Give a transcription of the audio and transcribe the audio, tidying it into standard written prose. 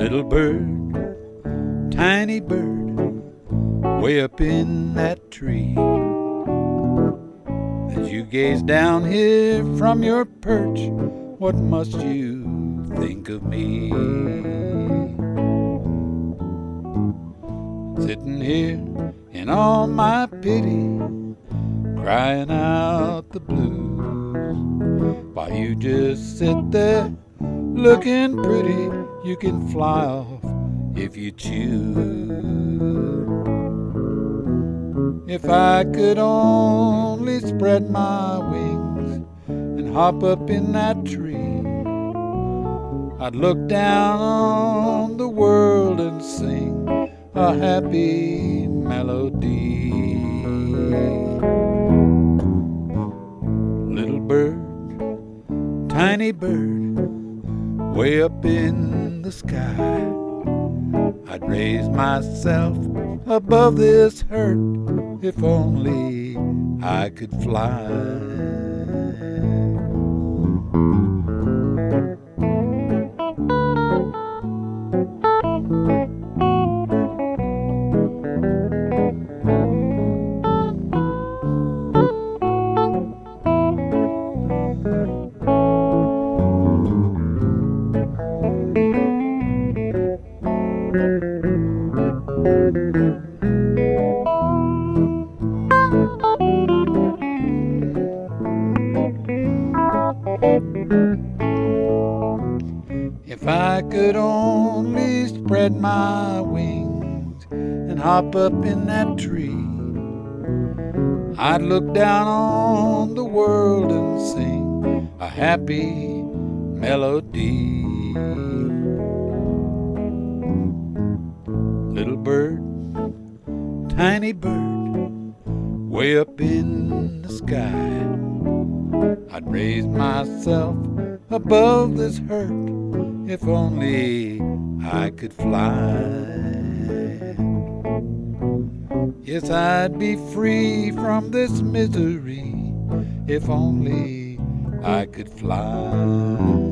Little bird, tiny bird, way up in that tree. As you gaze down here from your perch, what must you think of me? Sitting here in all my pity, crying out the blues, while you just sit there looking pretty. You can fly off if you choose. If I could only spread my wings and hop up in that tree, I'd look down on the world and sing a happy melody. Little bird, tiny bird, way up in the sky, I'd raise myself above this hurt if only I could fly. If I could only spread my wings and hop up in that tree, I'd look down on the world and sing a happy melody. Little bird, tiny bird, way up in the sky, I'd raise myself above this hurt if only I could fly. Yes, I'd be free from this misery if only I could fly.